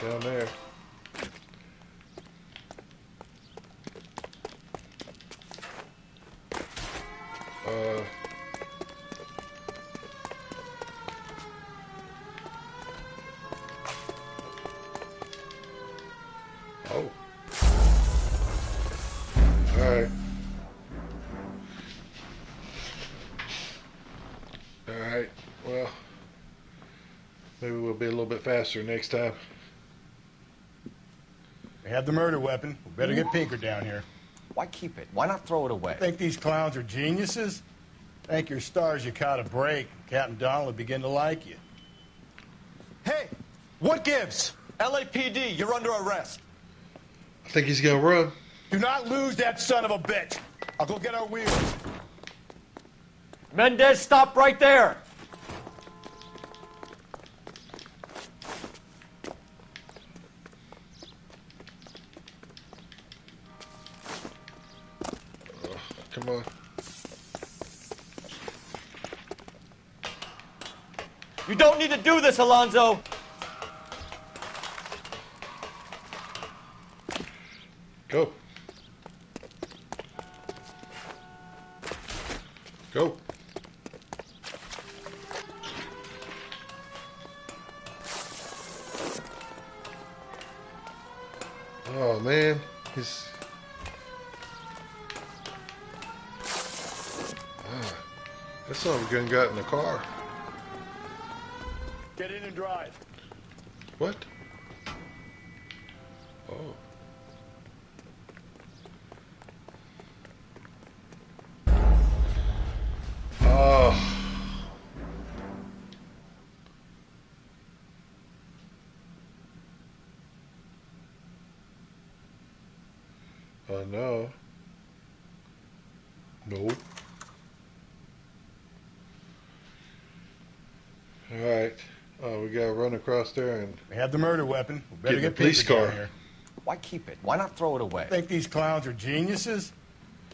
Down there. Oh. Alright. Alright, well, maybe we'll be a little bit faster next time. We have the murder weapon. We better get Pinker down here. Why keep it? Why not throw it away? Think these clowns are geniuses? Thank your stars you caught a break. Captain Donald will begin to like you. Hey, what gives? LAPD, you're under arrest. I think he's gonna run. Do not lose that son of a bitch. I'll go get our wheels. Mendez, stop right there! Come on. You don't need to do this, Alonzo! Go. Go. Oh man, he's that son of a gun got in the car. Get in and drive. What? Oh. Oh. Oh no. Nope. All right. We gotta run across there and We have the murder weapon. We better get in get the police Peter down car. here. Why keep it? Why not throw it away? Think these clowns are geniuses?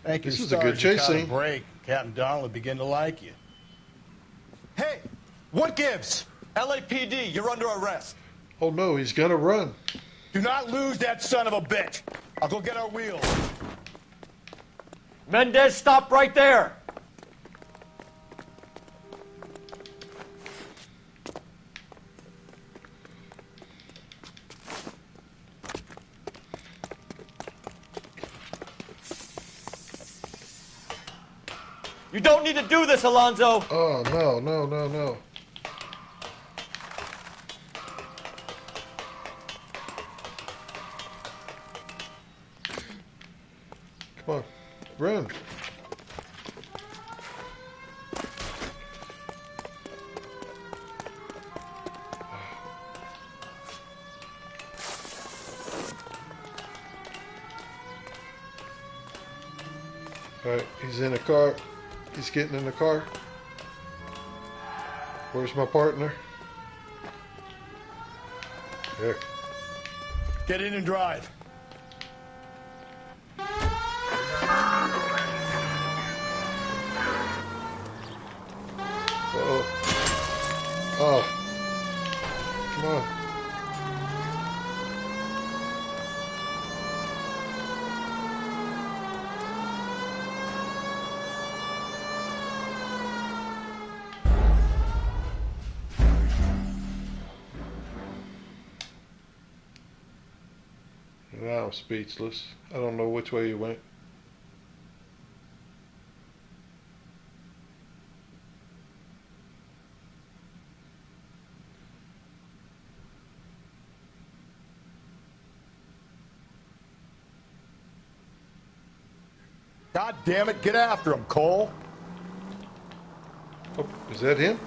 Thank This your was a good stars you chase caught a scene. break. Captain Donald would begin to like you. Hey, what gives? LAPD, you're under arrest. Oh no, he's gonna run. Do not lose that son of a bitch. I'll go get our wheels. Mendez, stop right there! You don't need to do this, Alonzo! Oh no, no, no, no. Come on, run. All right, he's in the car. He's getting in the car. Where's my partner? There. Get in and drive. Uh-oh. Oh. Come on. Now I'm speechless. I don't know which way you went. God damn it, get after him, Cole. Oh, is that him?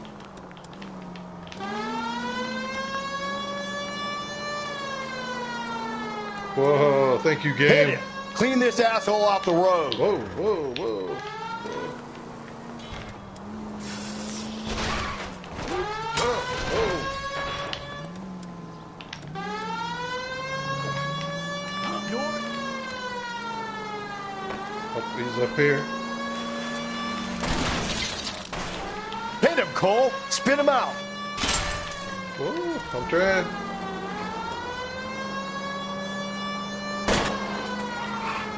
Whoa, thank you, Hit game. it. Clean this asshole off the road. Whoa, whoa, whoa. He's up here. Hit him, Cole. Spin him out. Whoa, I'm trying.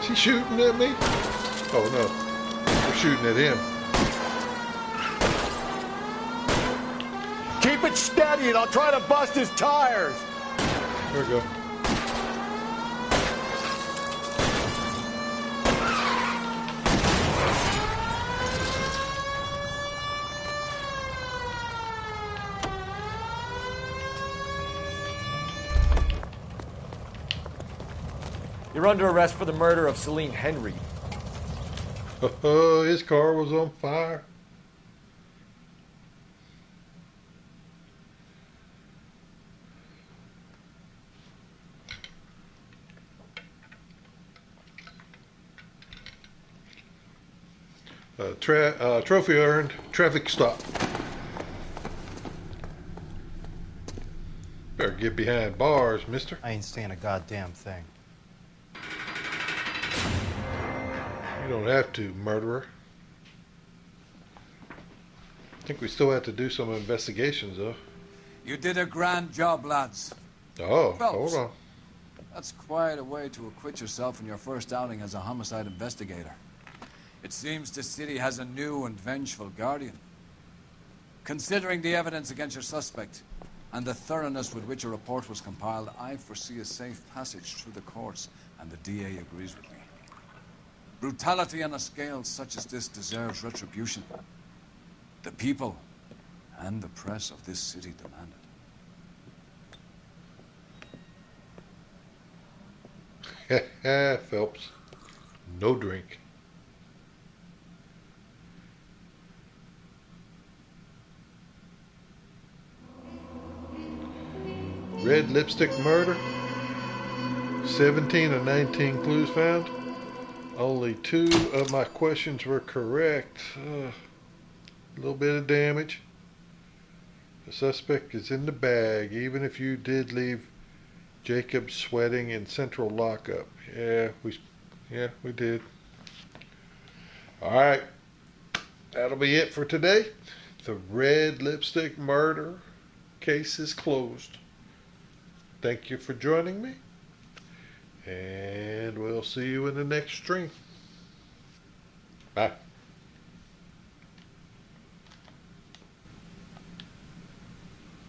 Is he shooting at me? Oh no, we're shooting at him. Keep it steady and I'll try to bust his tires. There we go. You're under arrest for the murder of Celine Henry. Oh, his car was on fire. Trophy earned. Traffic stop. Better get behind bars, mister. I ain't saying a goddamn thing. You don't have to, murderer. I think we still have to do some investigations, though. You did a grand job, lads. Oh, Phelps, hold on. That's quite a way to acquit yourself in your first outing as a homicide investigator. It seems the city has a new and vengeful guardian. Considering the evidence against your suspect and the thoroughness with which a report was compiled, I foresee a safe passage through the courts, and the DA agrees with me. Brutality on a scale such as this deserves retribution. The people and the press of this city demand it. Phelps. No drink. Red lipstick murder. 17 of 19 clues found. Only 2 of my questions were correct. A little bit of damage. The suspect is in the bag, even if you did leave Jacob sweating in central lockup. Yeah, we did. Alright. That'll be it for today. The red lipstick murder case is closed. Thank you for joining me. And we'll see you in the next stream. Bye.